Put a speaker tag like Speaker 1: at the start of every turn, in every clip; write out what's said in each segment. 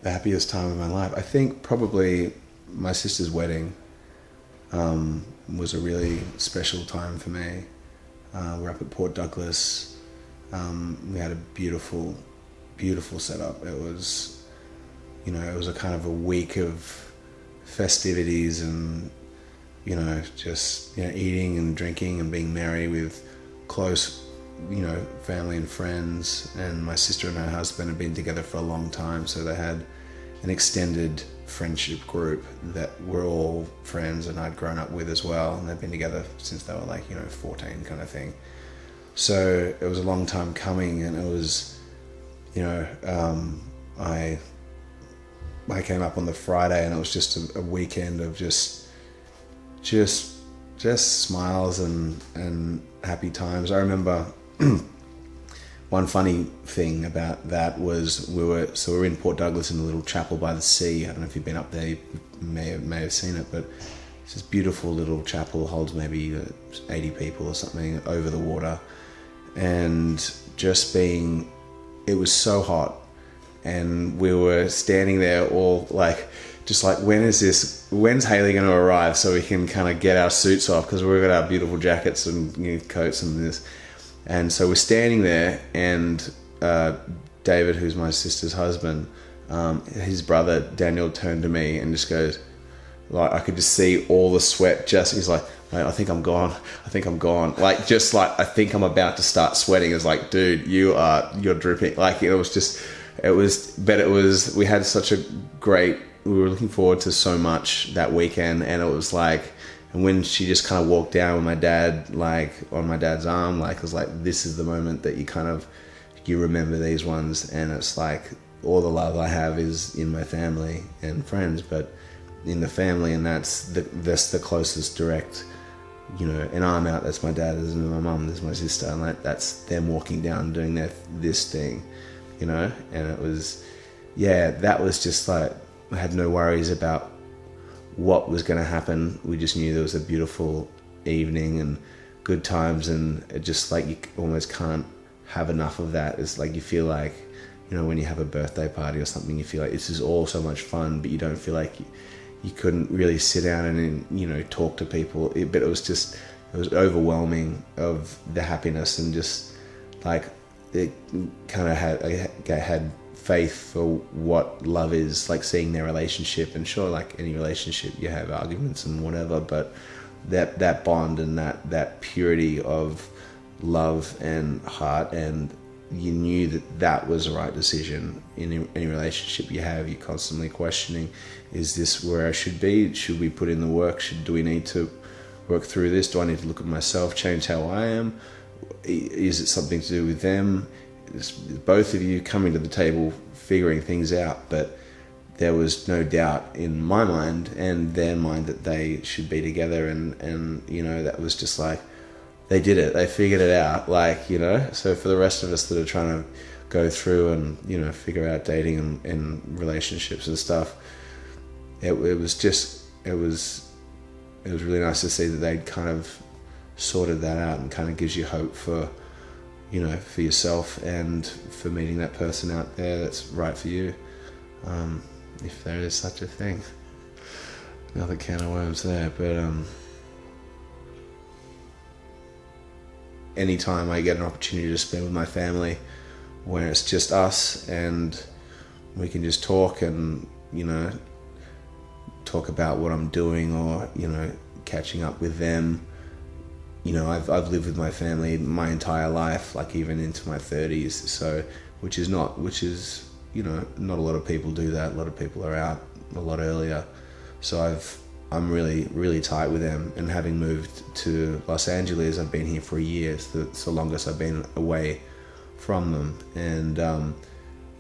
Speaker 1: the happiest time of my life. I think probably my sister's wedding was a really special time for me. We're up at Port Douglas. We had a beautiful, beautiful setup. It was, it was a kind of a week of festivities and, just, eating and drinking and being merry with close, family and friends. And my sister and her husband had been together for a long time, so they had an extended friendship group that we're all friends and I'd grown up with as well, and they'd been together since they were 14 kind of thing. So it was a long time coming, and it was, I came up on the Friday, and it was just a weekend of just smiles and happy times. I remember one funny thing about that was we were in Port Douglas in a little chapel by the sea. I don't know if you've been up there, you may have seen it, but it's this beautiful little chapel, holds maybe 80 people or something, over the water. And it was so hot, and we were standing there all when's Hayley going to arrive so we can kind of get our suits off, because we've got our beautiful jackets and coats and this. And so we're standing there, and David, who's my sister's husband, his brother Daniel turned to me and just goes, I could just see all the sweat. He's like, mate, I think I'm gone. I think I think I'm about to start sweating. It's like, dude, you're dripping. We had such a great, we were looking forward to so much that weekend. And it was and when she just kind of walked down with my dad, on my dad's arm, it was this is the moment that you remember these ones. And it's all the love I have is in my family and friends, but in the family, and that's the closest direct, an arm out. That's my dad, there's my mum, there's my sister, and that's them walking down doing this thing, and it was, that was just I had no worries about what was going to happen. We just knew there was a beautiful evening and good times, and it just you almost can't have enough of that. It's you feel when you have a birthday party or something, you feel this is all so much fun, but you don't feel you couldn't really sit down and talk to people. But it was overwhelming of the happiness, and just it kind of had faith for what love is, seeing their relationship. And sure, any relationship, you have arguments and whatever, but that bond and that purity of love and heart, and you knew that was the right decision. In any relationship you have, you're constantly questioning, is this where I should be? Should we put in the work? Do we need to work through this? Do I need to look at myself, change how I am? Is it something to do with them? It's both of you coming to the table, figuring things out. But there was no doubt in my mind and their mind that they should be together, and that was just they did it. They figured it out, So for the rest of us that are trying to go through and, figure out dating and relationships and stuff, it was really nice to see that they'd kind of sorted that out, and kind of gives you hope for, for yourself and for meeting that person out there that's right for you. If there is such a thing. Another can of worms there, but, anytime I get an opportunity to spend with my family where it's just us and we can just talk and, talk about what I'm doing, or, catching up with them. I've lived with my family my entire life, even into my 30s. So, which is not a lot of people do that. A lot of people are out a lot earlier. So I'm really, really tight with them. And having moved to Los Angeles, I've been here for a year. It's the longest I've been away from them. And,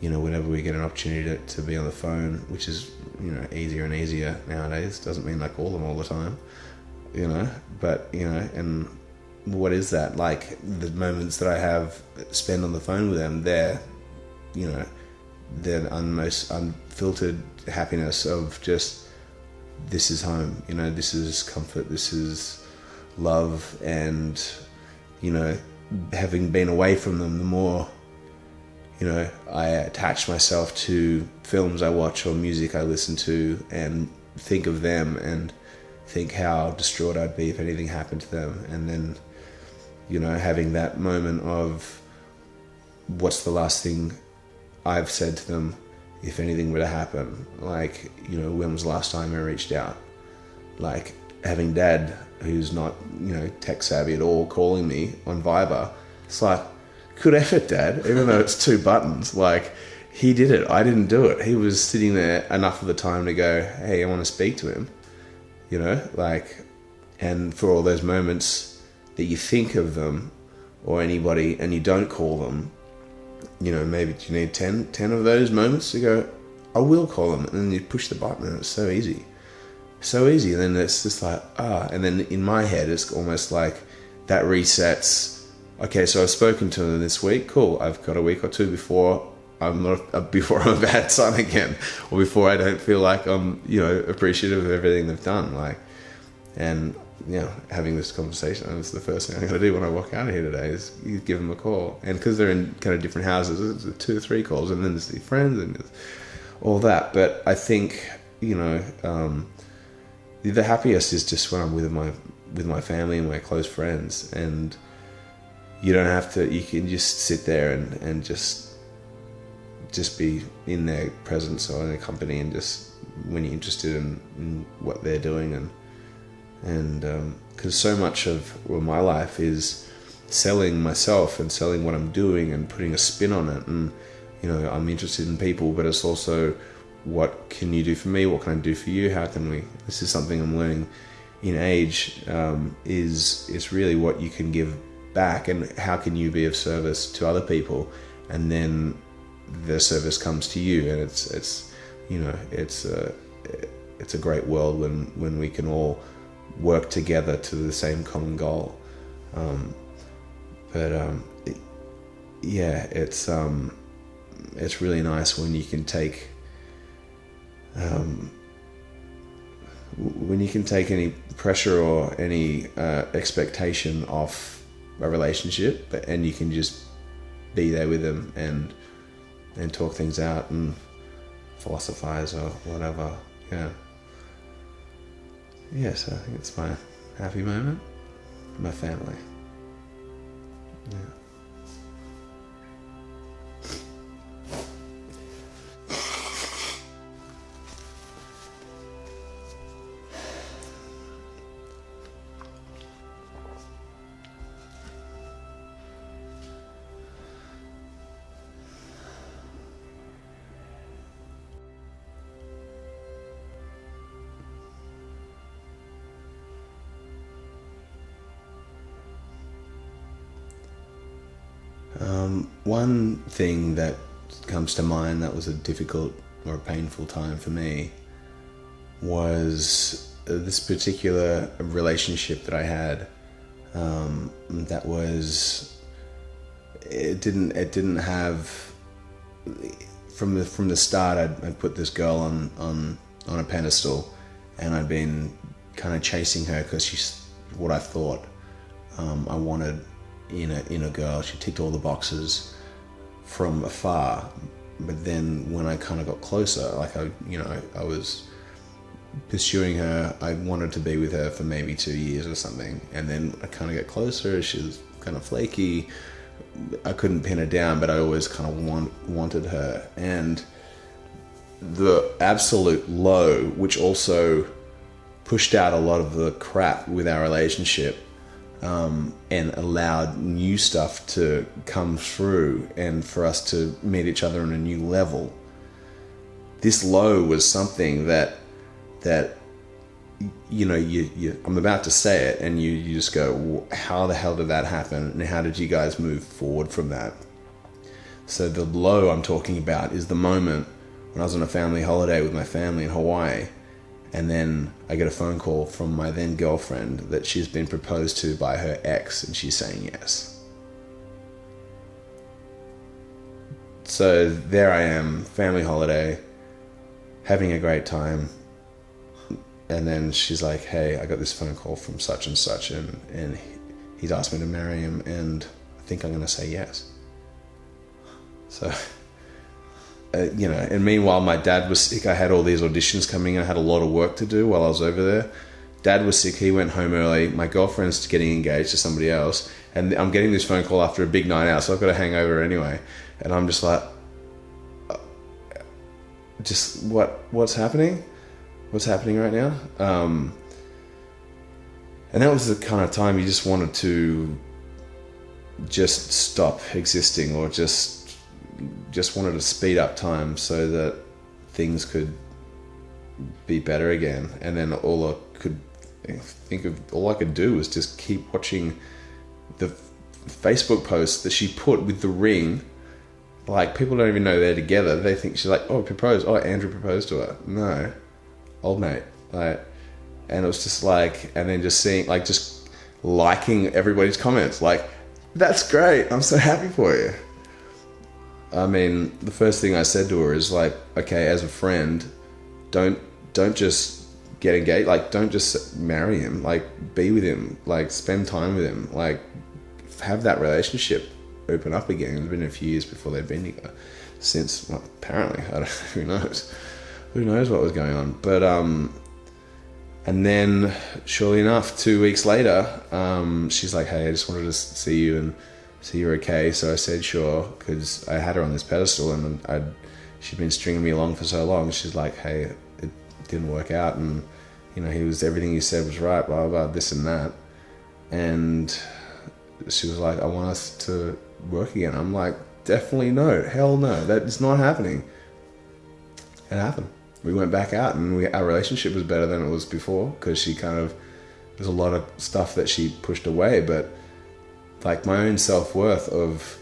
Speaker 1: whenever we get an opportunity to be on the phone, which is, easier and easier nowadays, doesn't mean all of them all the time, but, and what is that? The moments that I spend on the phone with them, they're the most unfiltered happiness of just, this is home, this is comfort, this is love. And, having been away from them, the more you know, I attach myself to films I watch or music I listen to and think of them and think how distraught I'd be if anything happened to them. And then, you know, having that moment of what's the last thing I've said to them if anything were to happen. Like, you know, when was the last time I reached out? Like, having Dad, who's not, you know, tech savvy at all, calling me on Viber. It's like, good effort, Dad, even though it's 2 buttons. Like, he did it. I didn't do it. He was sitting there enough of the time to go, hey, I want to speak to him. You know, like, and for all those moments that you think of them or anybody and you don't call them, you know, maybe do you need 10 of those moments to go, I will call them. And then you push the button and it's so easy. So easy. And then it's just like, and then in my head, it's almost like that resets. Okay, so I've spoken to them this week. Cool. I've got a week or two before I'm a bad son again, or before I don't feel like I'm, you know, appreciative of everything they've done. Like, and, you know, having this conversation, that's the first thing I'm going to do when I walk out of here today is give them a call. And because they're in kind of different houses, it's 2 or 3 calls, and then there's the friends and all that. But I think, you know, the happiest is just when I'm with my family and my close friends, and you don't have to. You can just sit there and just be in their presence or in their company, and just when you're interested in what they're doing, and because so much of my life is selling myself and selling what I'm doing and putting a spin on it, and you know, I'm interested in people, but it's also, what can you do for me? What can I do for you? How can we? This is something I'm learning in age. Is really what you can give back, and how can you be of service to other people, and then the service comes to you, and it's you know, it's a great world when we can all work together to the same common goal. It's really nice when you can take any pressure or any expectation off a relationship, and you can just be there with them and talk things out and philosophize or whatever. So I think it's my happy moment, my family. One thing that comes to mind that was a difficult or a painful time for me was this particular relationship that I had. That was, it didn't have, from the start, I'd put this girl on a pedestal, and I'd been kind of chasing her because she's what I thought I wanted in a girl. She ticked all the boxes from afar, but then when I kind of got closer, like I was pursuing her, I wanted to be with her for maybe 2 years or something, and then I kind of get closer. She was kind of flaky. I couldn't pin her down, but I always kind of wanted her. And the absolute low, which also pushed out a lot of the crap with our relationship, and allowed new stuff to come through and for us to meet each other on a new level. This low was something that you know, I'm about to say it, and you just go, how the hell did that happen, and how did you guys move forward from that? So the low I'm talking about is the moment when I was on a family holiday with my family in Hawaii, and then I get a phone call from my then girlfriend that she's been proposed to by her ex, and she's saying yes. So there I am, family holiday, having a great time, and then she's like, hey, I got this phone call from such and such, and he's asked me to marry him, and I think I'm going to say yes. So, you know, and meanwhile, my dad was sick. I had all these auditions coming. I had a lot of work to do while I was over there. Dad was sick. He went home early. My girlfriend's getting engaged to somebody else. And I'm getting this phone call after a big night out. So I've got a hangover anyway. And I'm just like, just what's happening? What's happening right now? And that was the kind of time you just wanted to just stop existing, or just wanted to speed up time so that things could be better again. And then all I could do was just keep watching the Facebook posts that she put with the ring. Like, people don't even know they're together. They think she's like, oh, proposed. Oh, Andrew proposed to her. No, old mate. Like, and it was just like, and then just seeing, like, just liking everybody's comments. Like, that's great. I'm so happy for you. I mean, the first thing I said to her is like, okay, as a friend, don't just get engaged. Like, don't just marry him. Like, be with him. Like, spend time with him. Like, have that relationship open up again. It's been a few years before they've been together. Since, well, apparently, who knows? Who knows what was going on? But and then, surely enough, 2 weeks later, she's like, hey, I just wanted to see you and see you're okay. So I said, sure, because I had her on this pedestal, and she'd been stringing me along for so long. She's like, hey, it didn't work out, and, you know, everything you said was right, blah, blah, blah, this and that. And she was like, I want us to work again. I'm like, definitely no, hell no, that is not happening. It happened. We went back out, and our relationship was better than it was before, because there's a lot of stuff that she pushed away, but like my own self-worth of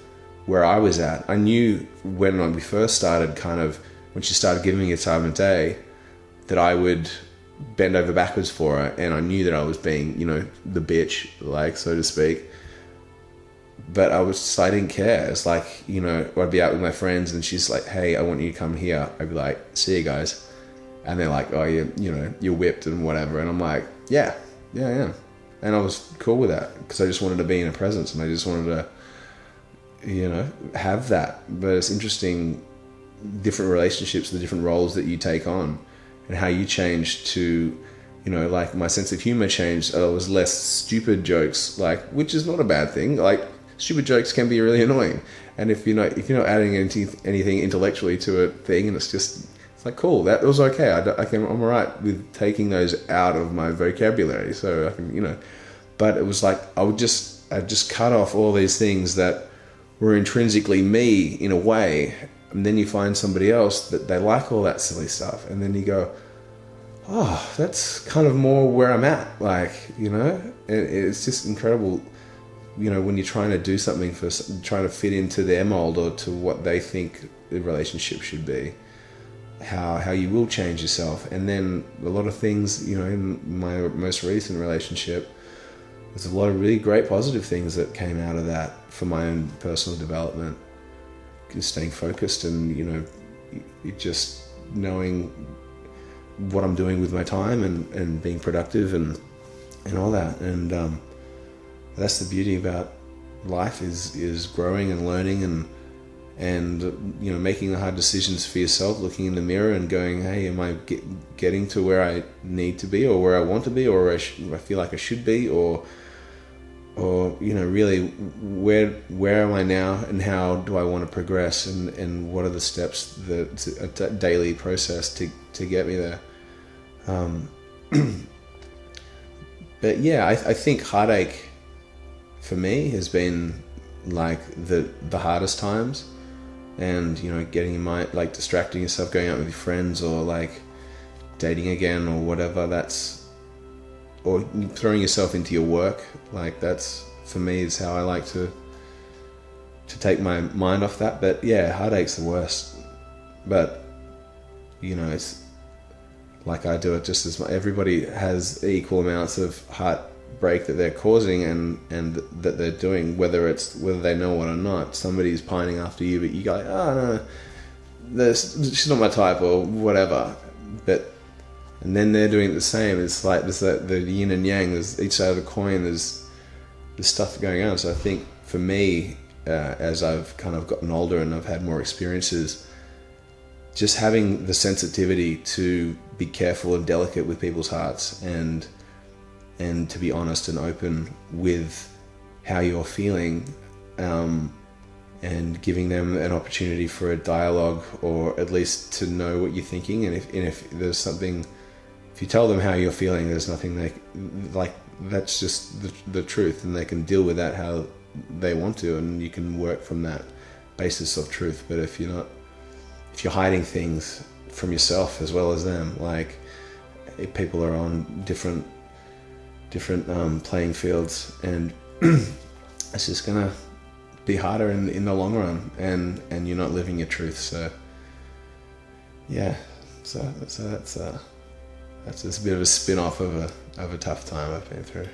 Speaker 1: where I was at, I knew when we first started, kind of when she started giving me a time of day, that I would bend over backwards for her, and I knew that I was being, you know, the bitch, like, so to speak. But I didn't care. It's like, you know, I'd be out with my friends, and she's like, hey, I want you to come here. I'd be like, see you guys. And they're like, oh, you're whipped and whatever. And I'm like, yeah. And I was cool with that, because I just wanted to be in her presence, and I just wanted to, you know, have that. But it's interesting, different relationships, the different roles that you take on, and how you change to, you know, like my sense of humor changed. It was less stupid jokes, like, which is not a bad thing. Like, stupid jokes can be really annoying. And if you're not adding anything intellectually to a thing, and it's like, cool, that was okay. I'm all right with taking those out of my vocabulary. So I can, you know, but it was like, I'd just cut off all these things that were intrinsically me in a way. And then you find somebody else that they like all that silly stuff. And then you go, oh, that's kind of more where I'm at. Like, you know, it's just incredible, you know, when you're trying to do something trying to fit into their mold or to what they think the relationship should be. How you will change yourself. And then a lot of things, you know, in my most recent relationship, there's a lot of really great positive things that came out of that for my own personal development. Just staying focused, and, you know, just knowing what I'm doing with my time, and being productive, and all that. And that's the beauty about life, is growing and learning, and you know, making the hard decisions for yourself, looking in the mirror and going, hey, am I getting to where I need to be, or where I want to be, or where I feel like I should be, or you know, really, where am I now, and how do I want to progress, and what are the steps, a daily process to get me there. But yeah, I think heartache for me has been like the hardest times. And, you know, getting your mind, like, distracting yourself, going out with your friends, or like dating again, or whatever, or throwing yourself into your work, like, that's, for me, is how I like to take my mind off that. But yeah, heartache's the worst. But, you know, it's like, I do it just as much. Everybody has equal amounts of heartbreak that they're causing, and that they're doing, whether they know it or not. Somebody's pining after you, but you go, oh no, she's not my type, or whatever. And then they're doing the same. It's like there's the yin and yang. There's each side of the coin. There's stuff going on. So I think for me, as I've kind of gotten older and I've had more experiences, just having the sensitivity to be careful and delicate with people's hearts, and to be honest and open with how you're feeling, and giving them an opportunity for a dialogue, or at least to know what you're thinking. And if there's something, if you tell them how you're feeling, there's nothing that's just the truth, and they can deal with that how they want to, and you can work from that basis of truth. But if you're hiding things from yourself as well as them, like, if people are on different playing fields, and it's just gonna be harder in the long run, and you're not living your truth. So yeah, so that's just a bit of a spin-off of a tough time I've been through.